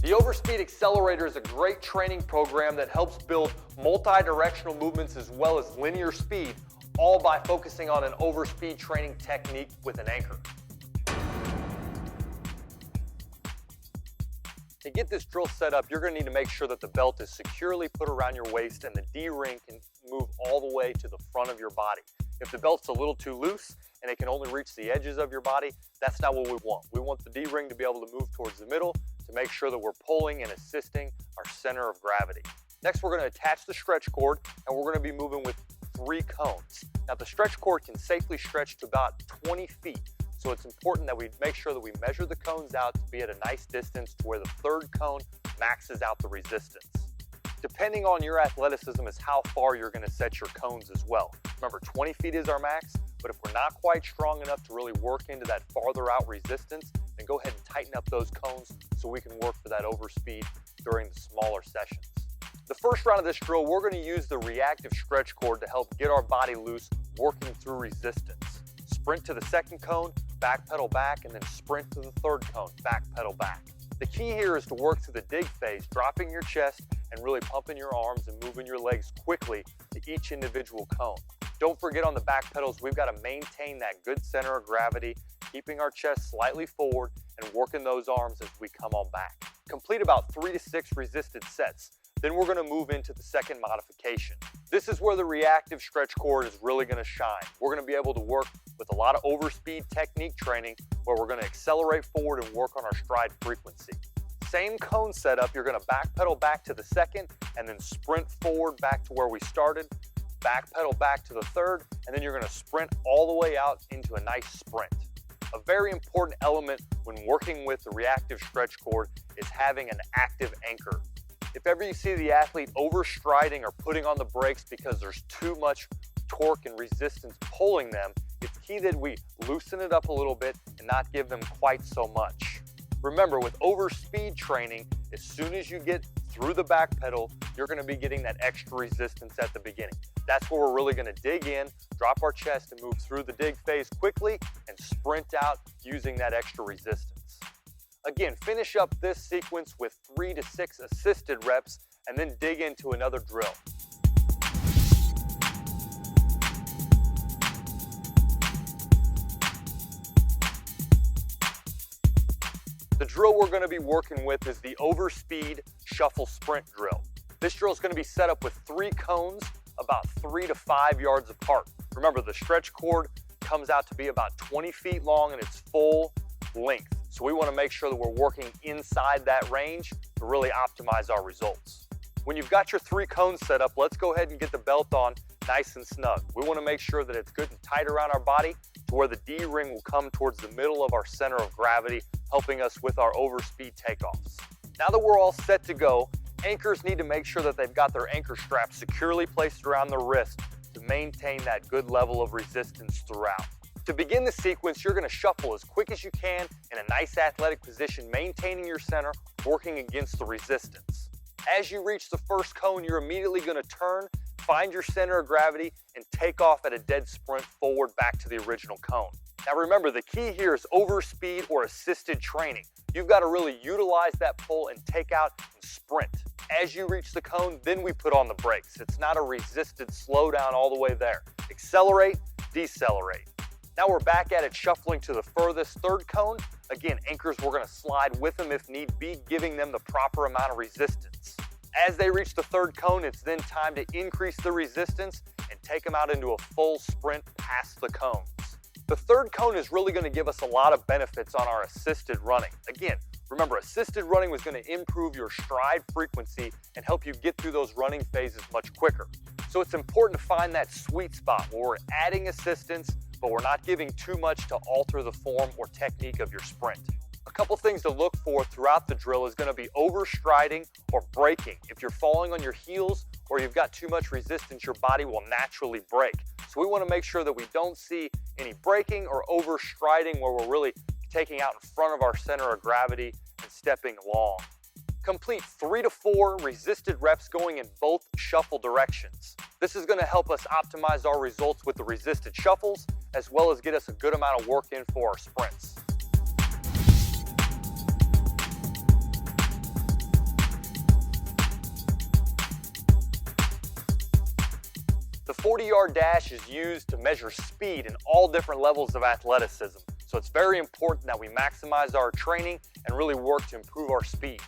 The Overspeed Accelerator is a great training program that helps build multi-directional movements as well as linear speed, all by focusing on an overspeed training technique with an anchor. To get this drill set up, you're going to need to make sure that the belt is securely put around your waist and the D-ring can move all the way to the front of your body. If the belt's a little too loose and it can only reach the edges of your body, that's not what we want. We want the D-ring to be able to move towards the middle to make sure that we're pulling and assisting our center of gravity. Next, we're going to attach the stretch cord, and we're going to be moving with 3 cones. Now, the stretch cord can safely stretch to about 20 feet. So it's important that we make sure that we measure the cones out to be at a nice distance to where the 3rd cone maxes out the resistance. Depending on your athleticism is how far you're going to set your cones as well. Remember, 20 feet is our max, but if we're not quite strong enough to really work into that farther out resistance, then go ahead and tighten up those cones so we can work for that overspeed during the smaller sessions. The first round of this drill, we're going to use the reactive stretch cord to help get our body loose working through resistance. Sprint to the 2nd cone, back pedal back, and then sprint to the 3rd cone, back pedal back. The key here is to work through the dig phase, dropping your chest and really pumping your arms and moving your legs quickly to each individual cone. Don't forget on the back pedals, we've got to maintain that good center of gravity, keeping our chest slightly forward and working those arms as we come on back. Complete about 3 to 6 resisted sets. Then we're going to move into the 2nd modification. This is where the reactive stretch cord is really going to shine. We're going to be able to work with a lot of overspeed technique training where we're going to accelerate forward and work on our stride frequency. Same cone setup, you're going to back pedal back to the 2nd and then sprint forward back to where we started, back pedal back to the 3rd, and then you're going to sprint all the way out into a nice sprint. A very important element when working with the reactive stretch cord is having an active anchor. If ever you see the athlete overstriding or putting on the brakes because there's too much torque and resistance pulling them, it's key that we loosen it up a little bit and not give them quite so much. Remember, with overspeed training, as soon as you get through the back pedal, you're going to be getting that extra resistance at the beginning. That's where we're really going to dig in, drop our chest, and move through the dig phase quickly and sprint out using that extra resistance. Again, finish up this sequence with 3 to 6 assisted reps and then dig into another drill. The drill we're going to be working with is the Overspeed Shuffle Sprint drill. This drill is going to be set up with 3 cones about 3 to 5 yards apart. Remember, the stretch cord comes out to be about 20 feet long and it's full length. So we want to make sure that we're working inside that range to really optimize our results. When you've got your 3 cones set up, let's go ahead and get the belt on nice and snug. We want to make sure that it's good and tight around our body to where the D-ring will come towards the middle of our center of gravity, helping us with our overspeed takeoffs. Now that we're all set to go, anchors need to make sure that they've got their anchor strap securely placed around the wrist to maintain that good level of resistance throughout. To begin the sequence, you're going to shuffle as quick as you can in a nice athletic position, maintaining your center, working against the resistance. As you reach the 1st cone, you're immediately going to turn, find your center of gravity, and take off at a dead sprint forward back to the original cone. Now remember, the key here is overspeed or assisted training. You've got to really utilize that pull and take out and sprint. As you reach the cone, then we put on the brakes. It's not a resisted slowdown all the way there. Accelerate, decelerate. Now we're back at it, shuffling to the furthest 3rd cone. Again, anchors, we're going to slide with them if need be, giving them the proper amount of resistance. As they reach the 3rd cone, it's then time to increase the resistance and take them out into a full sprint past the cones. The 3rd cone is really going to give us a lot of benefits on our assisted running. Again, remember, assisted running was going to improve your stride frequency and help you get through those running phases much quicker. So it's important to find that sweet spot where we're adding assistance, but we're not giving too much to alter the form or technique of your sprint. A couple things to look for throughout the drill is going to be overstriding or braking. If you're falling on your heels or you've got too much resistance, your body will naturally brake. So we want to make sure that we don't see any braking or overstriding where we're really taking out in front of our center of gravity and stepping long. Complete 3 to 4 resisted reps going in both shuffle directions. This is going to help us optimize our results with the resisted shuffles, as well as get us a good amount of work in for our sprints. 40-yard dash is used to measure speed in all different levels of athleticism. So it's very important that we maximize our training and really work to improve our speed.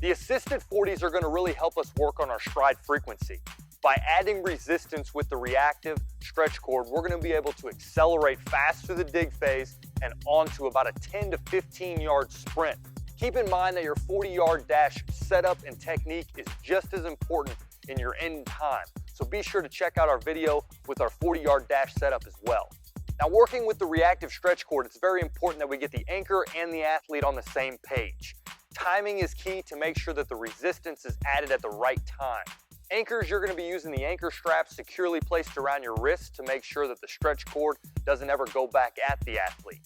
The assisted 40s are going to really help us work on our stride frequency. By adding resistance with the reactive stretch cord, we're going to be able to accelerate fast through the dig phase and onto about a 10 to 15 yard sprint. Keep in mind that your 40-yard dash setup and technique is just as important in your end time. So be sure to check out our video with our 40-yard dash setup as well. Now, working with the reactive stretch cord, it's very important that we get the anchor and the athlete on the same page. Timing is key to make sure that the resistance is added at the right time. Anchors, you're going to be using the anchor strap securely placed around your wrist to make sure that the stretch cord doesn't ever go back at the athlete.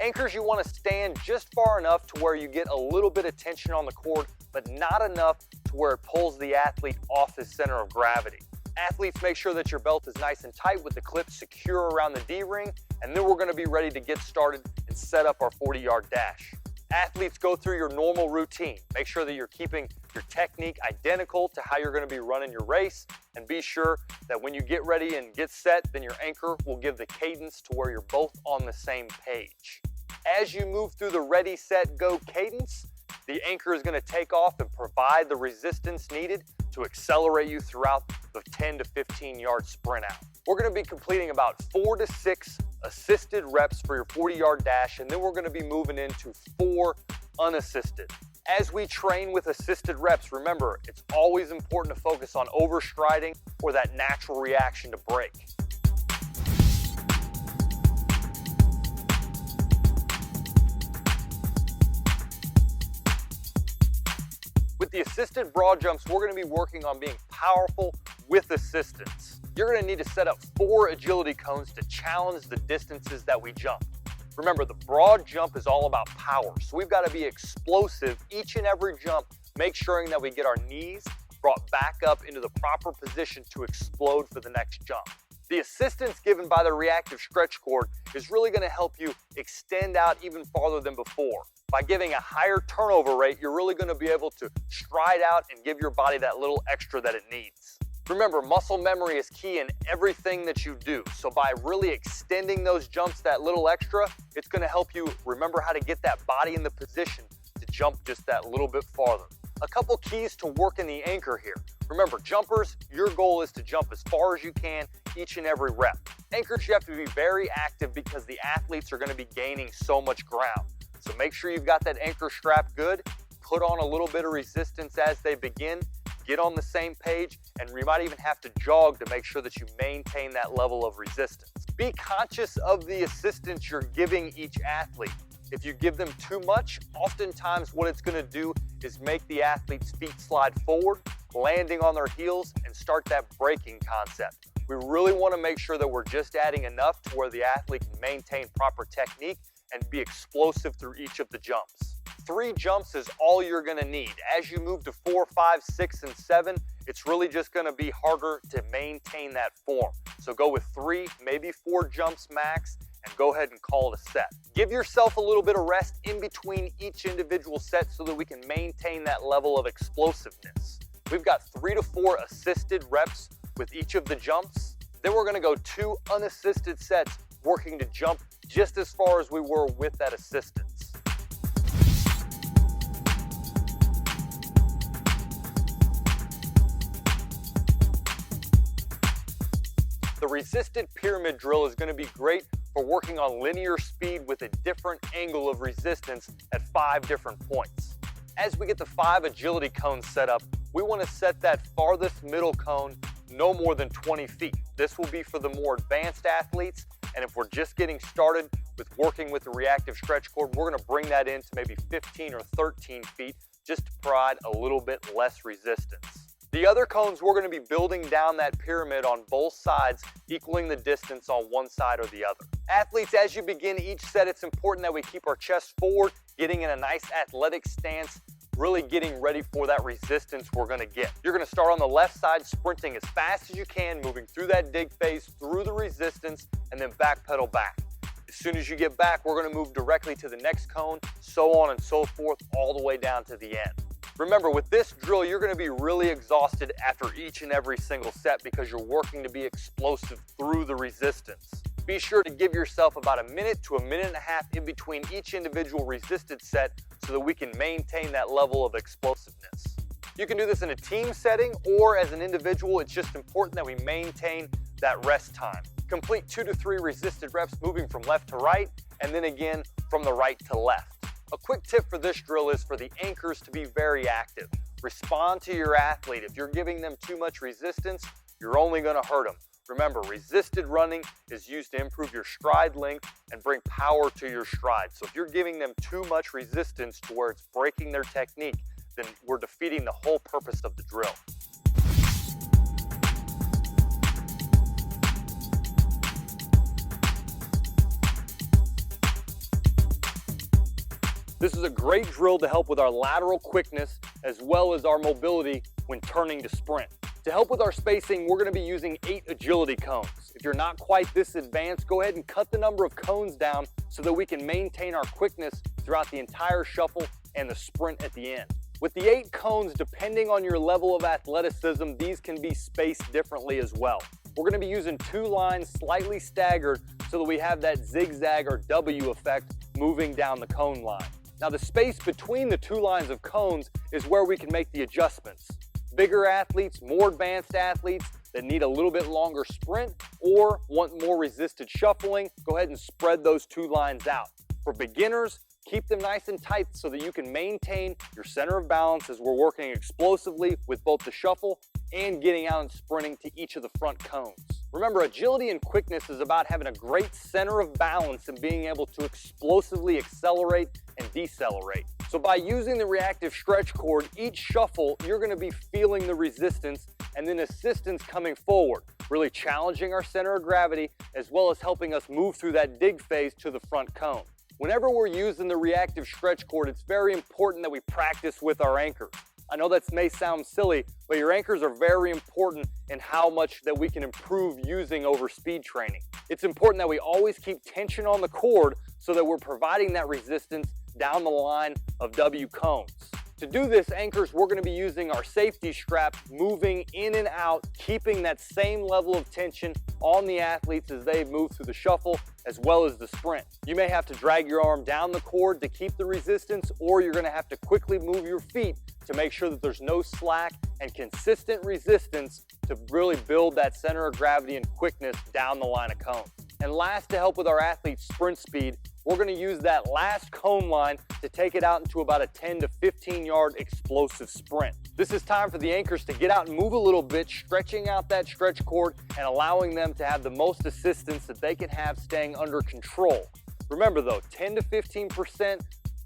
Anchors, you want to stand just far enough to where you get a little bit of tension on the cord, but not enough to where it pulls the athlete off his center of gravity. Athletes, make sure that your belt is nice and tight with the clip secure around the D-ring, and then we're going to be ready to get started and set up our 40-yard dash. Athletes, go through your normal routine. Make sure that you're keeping your technique identical to how you're going to be running your race, and be sure that when you get ready and get set, then your anchor will give the cadence to where you're both on the same page. As you move through the ready, set, go cadence, the anchor is going to take off and provide the resistance needed to accelerate you throughout the 10 to 15 yard sprint out. We're going to be completing about 4 to 6 assisted reps for your 40-yard dash, and then we're going to be moving into 4 unassisted. As we train with assisted reps, remember, it's always important to focus on overstriding or that natural reaction to break. With the assisted broad jumps, we're going to be working on being powerful with assistance. You're going to need to set up 4 agility cones to challenge the distances that we jump. Remember, the broad jump is all about power, so we've got to be explosive each and every jump, make sure that we get our knees brought back up into the proper position to explode for the next jump. The assistance given by the reactive stretch cord is really going to help you extend out even farther than before. By giving a higher turnover rate, you're really going to be able to stride out and give your body that little extra that it needs. Remember, muscle memory is key in everything that you do. So by really extending those jumps that little extra, it's going to help you remember how to get that body in the position to jump just that little bit farther. A couple keys to working the anchor here. Remember, jumpers, your goal is to jump as far as you can each and every rep. Anchors, you have to be very active because the athletes are going to be gaining so much ground. So make sure you've got that anchor strap good, put on a little bit of resistance as they begin, get on the same page, and you might even have to jog to make sure that you maintain that level of resistance. Be conscious of the assistance you're giving each athlete. If you give them too much, oftentimes what it's going to do is make the athlete's feet slide forward, landing on their heels, and start that braking concept. We really want to make sure that we're just adding enough to where the athlete can maintain proper technique and be explosive through each of the jumps. 3 jumps is all you're going to need. As you move to 4, 5, 6, and 7, it's really just going to be harder to maintain that form. So go with 3, maybe 4 jumps max, and go ahead and call it a set. Give yourself a little bit of rest in between each individual set so that we can maintain that level of explosiveness. We've got 3 to 4 assisted reps with each of the jumps. Then we're going to go 2 unassisted sets working to jump just as far as we were with that assistance. The resisted pyramid drill is going to be great for working on linear speed with a different angle of resistance at 5 different points. As we get the 5 agility cones set up, we want to set that farthest middle cone no more than 20 feet. This will be for the more advanced athletes, and if we're just getting started with working with the reactive stretch cord, we're going to bring that in to maybe 15 or 13 feet just to provide a little bit less resistance. The other cones, we're going to be building down that pyramid on both sides, equaling the distance on one side or the other. Athletes, as you begin each set, it's important that we keep our chest forward, getting in a nice athletic stance, really getting ready for that resistance we're going to get. You're going to start on the left side, sprinting as fast as you can, moving through that dig phase, through the resistance, and then back pedal back. As soon as you get back, we're going to move directly to the next cone, so on and so forth, all the way down to the end. Remember, with this drill, you're going to be really exhausted after each and every single set because you're working to be explosive through the resistance. Be sure to give yourself about a minute to a minute and a half in between each individual resisted set so that we can maintain that level of explosiveness. You can do this in a team setting or as an individual. It's just important that we maintain that rest time. Complete 2 to 3 resisted reps moving from left to right and then again from the right to left. A quick tip for this drill is for the anchors to be very active. Respond to your athlete. If you're giving them too much resistance, you're only going to hurt them. Remember, resisted running is used to improve your stride length and bring power to your stride. So if you're giving them too much resistance to where it's breaking their technique, then we're defeating the whole purpose of the drill. This is a great drill to help with our lateral quickness as well as our mobility when turning to sprint. To help with our spacing, we're going to be using 8 agility cones. If you're not quite this advanced, go ahead and cut the number of cones down so that we can maintain our quickness throughout the entire shuffle and the sprint at the end. With the 8 cones, depending on your level of athleticism, these can be spaced differently as well. We're going to be using 2 lines slightly staggered so that we have that zigzag or W effect moving down the cone line. Now the space between the 2 lines of cones is where we can make the adjustments. Bigger athletes, more advanced athletes that need a little bit longer sprint or want more resisted shuffling, go ahead and spread those 2 lines out. For beginners, keep them nice and tight so that you can maintain your center of balance as we're working explosively with both the shuffle and getting out and sprinting to each of the front cones. Remember, agility and quickness is about having a great center of balance and being able to explosively accelerate and decelerate. So by using the reactive stretch cord, each shuffle, you're going to be feeling the resistance and then assistance coming forward, really challenging our center of gravity as well as helping us move through that dig phase to the front cone. Whenever we're using the reactive stretch cord, it's very important that we practice with our anchors. I know that may sound silly, but your anchors are very important in how much that we can improve using overspeed training. It's important that we always keep tension on the cord so that we're providing that resistance down the line of W cones. To do this, anchors, we're going to be using our safety strap, moving in and out, keeping that same level of tension on the athletes as they move through the shuffle as well as the sprint. You may have to drag your arm down the cord to keep the resistance, or you're going to have to quickly move your feet to make sure that there's no slack and consistent resistance to really build that center of gravity and quickness down the line of cone. And last, to help with our athlete's sprint speed, we're going to use that last cone line to take it out into about a 10 to 15 yard explosive sprint. This is time for the anchors to get out and move a little bit, stretching out that stretch cord and allowing them to have the most assistance that they can have staying under control. Remember though, 10 to 15%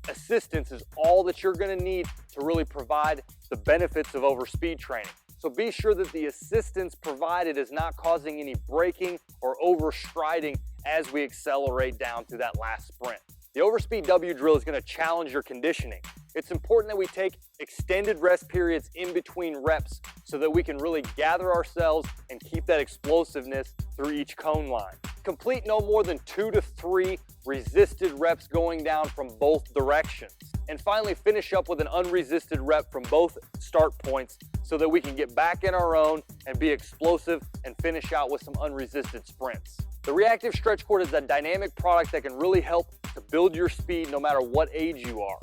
assistance is all that you're going to need to really provide the benefits of overspeed training. So be sure that the assistance provided is not causing any braking or overstriding as we accelerate down through that last sprint. The Overspeed W drill is going to challenge your conditioning. It's important that we take extended rest periods in between reps so that we can really gather ourselves and keep that explosiveness through each cone line. Complete no more than 2 to 3 resisted reps going down from both directions. And finally, finish up with an unresisted rep from both start points so that we can get back in our own and be explosive and finish out with some unresisted sprints. The Reactive Stretch Cord is a dynamic product that can really help to build your speed no matter what age you are.